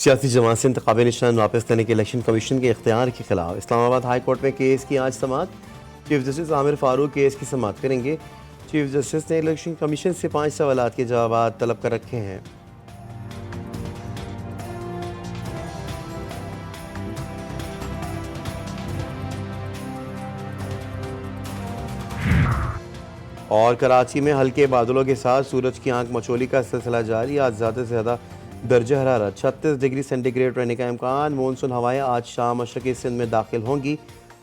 سیاسی جماعت سے انتخابی نشان واپس لینے کے الیکشن کمیشن کے اختیار کے خلاف اسلام آباد ہائی کورٹ میں کیس کی آج سماعت۔ چیف جسٹس عامر فاروق کیس کی سماعت کریں گے۔ چیف جسٹس نے الیکشن کمیشن سے 5 سوالات کے جوابات طلب کر رکھے ہیں۔ اور کراچی میں ہلکے بادلوں کے ساتھ سورج کی آنکھ مچولی کا سلسلہ جاری۔ آج زیادہ سے زیادہ درجہ حرارت 36 ڈگری سینٹی گریڈ رہنے کا امکان۔ مونسون ہوائیں آج شام مشرقی سندھ میں داخل ہوں گی۔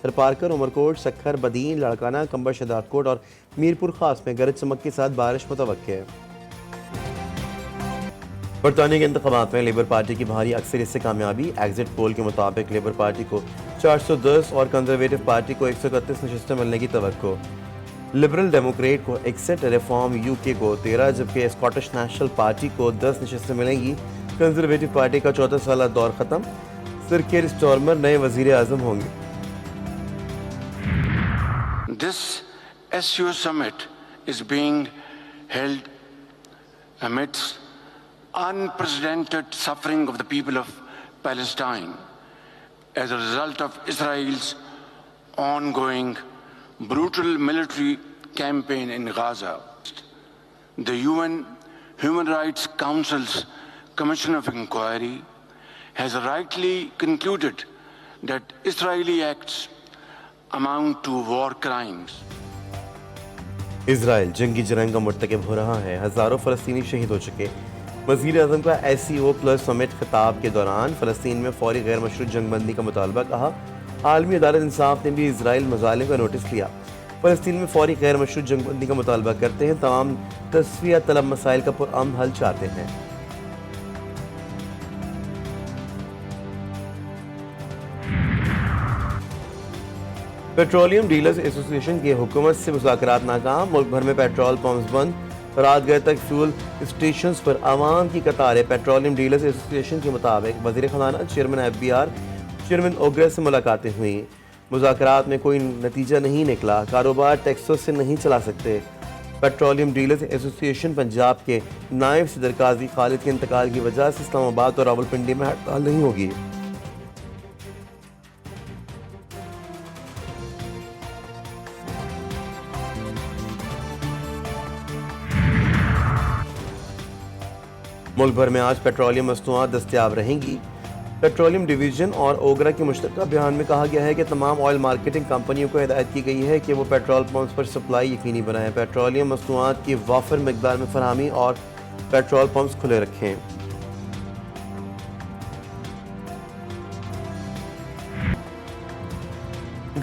تھرپارکر، عمرکوٹ، سکھر، بدین، لاڑکانہ، کمبر شداد کوٹ اور میرپور خاص میں گرج چمک کے ساتھ بارش متوقع ہے۔ برطانیہ کے انتخابات میں لیبر پارٹی کی بھاری اکثریت سے کامیابی۔ ایگزٹ پول کے مطابق لیبر پارٹی کو 410 اور کنزرویٹو پارٹی کو 131 نشستیں ملنے کی توقع۔ لبرل ڈیموکریٹ کو 61، ریفارم یو کے کو 13، جبکہ اسکاٹش نیشنل پارٹی کو 10 نشستیں ملیں گی۔ کنزرویٹو پارٹی کا 14 سالہ دور ختم۔ سر کیئر سٹارمر نئے وزیر اعظم ہوں گے۔ This SU summit is being held amidst unprecedented suffering of the people of Palestine as a result of Israel's ongoing brutal military campaign in Gaza. The UN Human Rights Council's Commission of Inquiry has rightly concluded that Israeli acts amount to war crimes. اسرائیل جنگی جرائم کا مرتکب ہو رہا ہے، ہزاروں فلسطینی شہید ہو چکے۔ وزیر اعظم کا SCO+ سمٹ خطاب کے دوران فلسطین میں فوری غیر مشروط جنگ بندی کا مطالبہ کہا۔ عالمی عدالت انصاف نے بھی اسرائیل مظالم کا نوٹس لیا۔ فلسطین میں فوری غیر مشروط جنگ بندی کا مطالبہ کرتے ہیں، تمام تصفیہ طلب مسائل کا پرامن حل چاہتے ہیں۔ پیٹرولیم ڈیلرز ایسوسی ایشن کی حکومت سے مذاکرات ناکام۔ ملک بھر میں پیٹرول پمپس بند، رات گئے تک فیول اسٹیشنز پر عوام کی قطاریں۔ پیٹرولیم ڈیلرز ایسوسی ایشن کے مطابق وزیر خزانہ، چیئرمین FBR، چیئرمین اوگرا سے ملاقاتیں ہوئیں۔ مذاکرات میں کوئی نتیجہ نہیں نکلا۔ کاروبار ٹیکسوں سے نہیں چلا سکتے۔ پیٹرولیم ڈیلرز ایسوسی ایشن پنجاب کے نائب صدر قاضی خالد کے انتقال کی وجہ سے اسلام آباد اور راولپنڈی میں ہڑتال نہیں ہوگی۔ ملک بھر میں آج پیٹرولیم مصنوعات دستیاب رہیں گی۔ پیٹرولیم ڈویژن اور اوگرا کے مشترکہ بیان میں کہا گیا ہے کہ تمام آئل مارکیٹنگ کمپنیوں کو ہدایت کی گئی ہے کہ وہ پیٹرول پمپس پر سپلائی یقینی بنائیں، پیٹرولیم مصنوعات کی وافر مقدار میں فراہمی اور پیٹرول پمپس کھلے رکھیں۔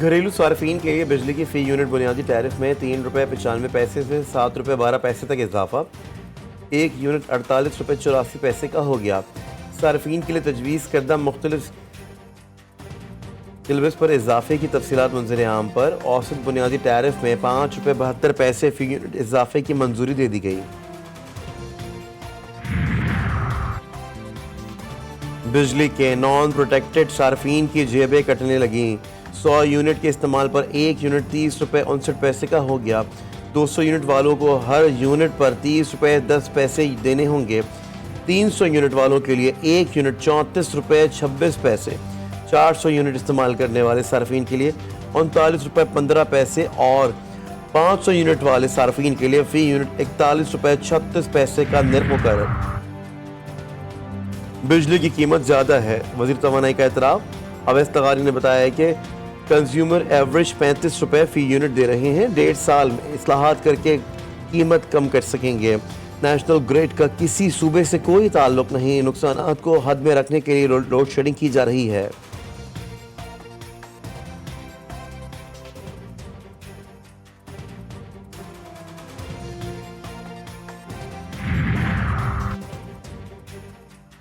گھریلو صارفین کے لیے بجلی کی فی یونٹ بنیادی ٹیرف میں ₹3.95 سے ₹7.12 تک اضافہ۔ ایک یونٹ ₹48.84 کا ہو گیا۔ صارفین کے لیے تجویز کردہ مختلف سلیبس پر اضافے کی تفصیلات منظر عام پر۔ اوسط بنیادی ٹیرف میں ₹5.72 فی یونٹ اضافے کی منظوری دے دی گئی۔ بجلی کے نان پروٹیکٹڈ صارفین کی جیبیں کٹنے لگیں۔ 100 یونٹ کے استعمال پر ایک یونٹ ₹30.59 کا ہو گیا۔ 200 یونٹ والوں کو ہر یونٹ پر ₹30.10 دینے ہوں گے۔ 300 یونٹ والوں کے لیے ایک یونٹ ₹34.26۔ 400 یونٹ استعمال کرنے والے صارفین کے لیے ₹39.15 اور 500 یونٹ والے صارفین کے لیے فی یونٹ ₹41.36 کا نرخ مقرر۔ بجلی کی قیمت زیادہ ہے، وزیر توانائی کا اعتراف۔ اویس تغاری نے بتایا کہ کنزیومر ایوریج ₹35 فی یونٹ دے رہے ہیں۔ 1.5 سال میں اصلاحات کر کے قیمت کم کر سکیں گے۔ نیشنل گریڈ کا کسی صوبے سے کوئی تعلق نہیں، نقصانات کو حد میں رکھنے کے لیے لوڈ شیڈنگ کی جا رہی ہے۔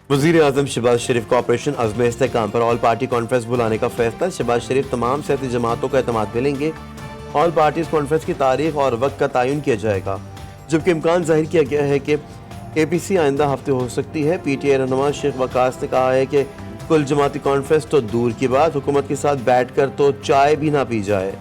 وزیر اعظم شہباز شریف کا آپریشن عزم استحکام پر آل پارٹی کانفرنس بلانے کا فیصلہ۔ شہباز شریف تمام سیاسی جماعتوں کا اعتماد ملیں گے۔ آل پارٹیز کانفرنس کی تاریخ اور وقت کا تعین کیا جائے گا، جبکہ امکان ظاہر کیا گیا ہے کہ APC آئندہ ہفتے ہو سکتی ہے۔ PTI رہنما شیخ وقاص نے کہا ہے کہ کل جماعتی کانفرنس تو دور کی بات، حکومت کے ساتھ بیٹھ کر تو چائے بھی نہ پی جائے۔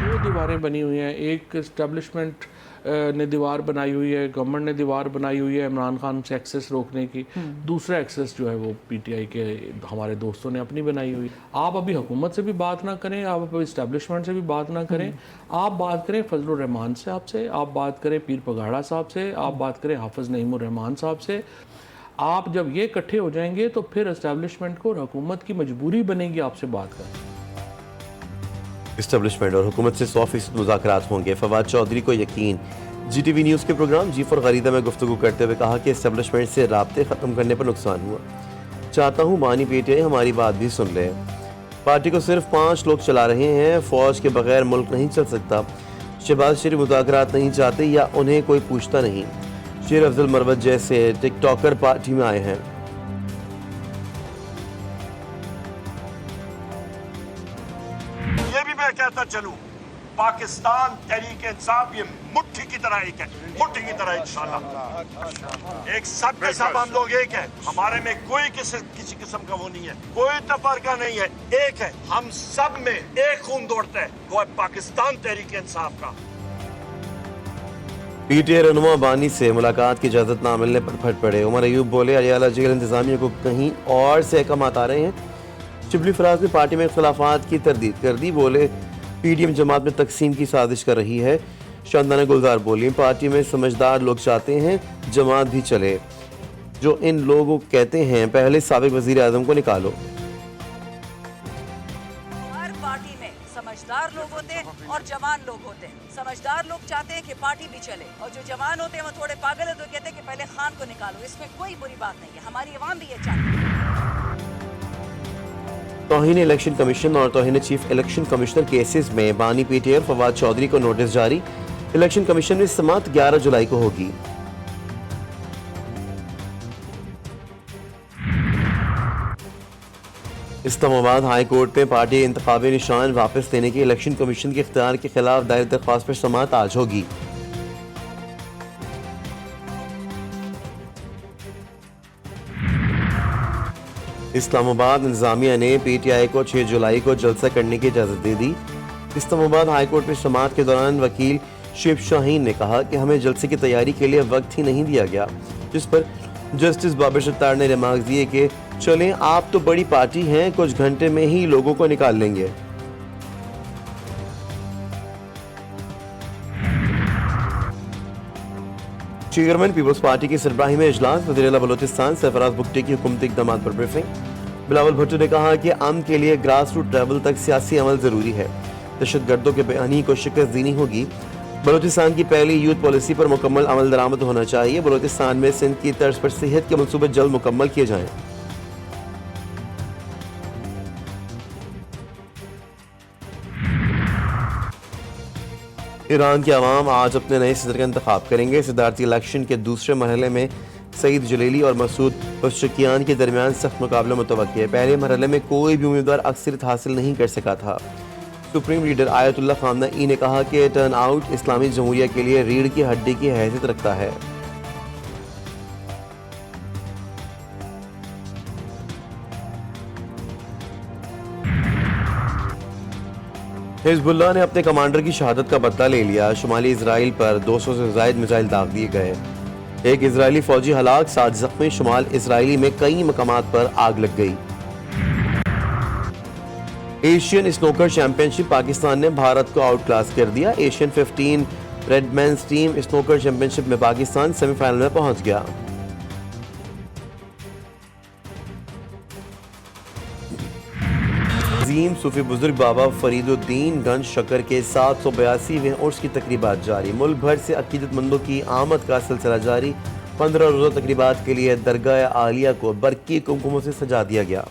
دو دیواریں بنی ہوئی ہیں، ایک اسٹیبلشمنٹ نے دیوار بنائی ہوئی ہے, گورنمنٹ نے دیوار بنائی ہوئی ہے عمران خان سے ایکسیس روکنے کی. دوسرا ایکسیس جو ہے وہ پی ٹی آئی کے ہمارے دوستوں نے اپنی بنائی ہوئی. آپ ابھی حکومت سے بھی بات نہ کریں, آپ ابھی اسٹیبلشمنٹ سے بھی بات نہ کریں, آپ بات کریں فضل الرحمان صاحب سے, آپ بات کریں پیر پگاڑا صاحب سے, آپ بات کریں حافظ نعیم الرحمان صاحب سے. آپ جب یہ اکٹھے ہو جائیں گے تو پھر اسٹیبلشمنٹ کو اور حکومت کی مجبوری بنے گی آپ سے بات کریں. اسٹیبلشمنٹ اور حکومت سے 100% مذاکرات ہوں گے, فواد چودھری کو یقین. جی ٹی وی نیوز کے پروگرام جی فور غریدہ میں گفتگو کرتے ہوئے کہا کہ اسٹیبلشمنٹ سے رابطے ختم کرنے پر نقصان ہوا. چاہتا ہوں بانی پی ٹی آئی ہماری بات بھی سن لے. پارٹی کو صرف 5 لوگ چلا رہے ہیں, فوج کے بغیر ملک نہیں چل سکتا. شہباز شریف مذاکرات نہیں چاہتے یا انہیں کوئی پوچھتا نہیں. شیر افضل مروت جیسے ٹک ٹاکر پارٹی میں آئے ہیں. یہ بھی میں کہتا چلوں, پاکستان تحریک انصاف یہ مٹھی کی طرح ایک ہے, مٹھی کی طرح انشاءاللہ ایک سب کے سب ہم لوگ ایک ہیں. ہمارے میں کوئی کسی قسم کا وہ نہیں ہے, کوئی تفرقہ نہیں ہے, ایک ہے. ہم سب میں ایک خون دوڑتا ہے, وہ ہے پاکستان تحریک انصاف کا. پی ٹی آئی رہنما بانی سے ملاقات کی اجازت نہ ملنے پر پھٹ پڑے. عمر ایوب بولے اڈیالہ جیل انتظامیہ کو کہیں اور سے احکامات آ رہے ہیں. شبلی فراز نے پارٹی میں اختلافات کی تردید کر دی. بولے پی ڈی ایم جماعت میں تقسیم کی سازش کر رہی ہے. شاندانہ گلزار بولی پارٹی میں سمجھدار لوگ چاہتے ہیں جماعت بھی چلے. جو ان لوگوں کہتے ہیں پہلے سابق وزیر اعظم کو نکالو. ہر پارٹی میں سمجھدار لوگ ہوتے ہیں اور جوان لوگ ہوتے ہیں. سمجھدار لوگ چاہتے ہیں کہ پارٹی بھی چلے, اور جو جوان ہوتے ہیں وہ تھوڑے پاگل ہیں تو کہتے ہیں کہ پہلے خان کو نکالو. اس میں کوئی بری بات نہیں ہے, ہماری عوام بھی یہ چاہتی ہے. توہین الیکشن کمیشن اور توہین چیف الیکشن کمشنر کیسز میں بانی پی ٹی آئی اور فواد چودھری کو نوٹس جاری. الیکشن کمیشن میں سماعت 11 جولائی کو ہوگی. اسلام آباد ہائی کورٹ میں پارٹی انتخابی نشان واپس لینے کی الیکشن کمیشن کے اختیار کے خلاف دائر درخواست پر سماعت آج ہوگی. اسلام آباد انتظامیہ نے پی ٹی آئی کو 6 جولائی کو جلسہ کرنے کی اجازت دے دی. اسلام آباد ہائی کورٹ میں سماعت کے دوران وکیل شیب شاہین نے کہا کہ ہمیں جلسے کی تیاری کے لیے وقت ہی نہیں دیا گیا, جس پر جسٹس بابر ستار نے ریمارکس دیے کہ چلیں آپ تو بڑی پارٹی ہیں, کچھ گھنٹے میں ہی لوگوں کو نکال لیں گے. چیئرمین پیپلز پارٹی کی سربراہی میں اجلاس. وزیر اعلیٰ بلوچستان سرفراز بگٹی کی حکومتی اقدامات پر بریفنگ. بلاول بھٹو نے کہا کہ امن کے لیے گراس روٹ لیول تک سیاسی عمل ضروری ہے. دہشت گردوں کے بیانی کو شکست دینی ہوگی. بلوچستان کی پہلی یوتھ پالیسی پر مکمل عمل درآمد ہونا چاہیے. بلوچستان میں سندھ کی طرز پر صحت کے منصوبے جلد مکمل کیے جائیں. ایران کے عوام آج اپنے نئے صدر کا انتخاب کریں گے. صدارتی الیکشن کے دوسرے مرحلے میں سعید جلیلی اور مسعود پزشکیان کے درمیان سخت مقابلہ متوقع ہے. پہلے مرحلے میں کوئی بھی امیدوار اکثریت حاصل نہیں کر سکا تھا. سپریم لیڈر آیت اللہ خامنہ نے کہا کہ ٹرن آؤٹ اسلامی جمہوریہ کے لیے ریڑھ کی ہڈی کی حیثیت رکھتا ہے. حزب اللہ نے اپنے کمانڈر کی شہادت کا بدلہ لے لیا. شمالی اسرائیل پر 200 سے زائد میزائل داغ دیے گئے. ایک اسرائیلی فوجی ہلاک، 7 زخمی. شمال اسرائیلی میں کئی مقامات پر آگ لگ گئی. Asian snooker championship Pakistan نے بھارت کو آؤٹ کلاس کر دیا. Asian 15 red men's team snooker championship میں پاکستان سیمی فائنل میں پہنچ گیا. عظیم صوفی بزرگ بابا فرید الدین گنج شکر کے 782ویں عرس کی تقریبات جاری. ملک بھر سے عقیدت مندوں کی آمد کا سلسلہ جاری. 15 روزہ تقریبات کے لیے درگاہ عالیہ کو برقی کمکموں سے سجا دیا گیا.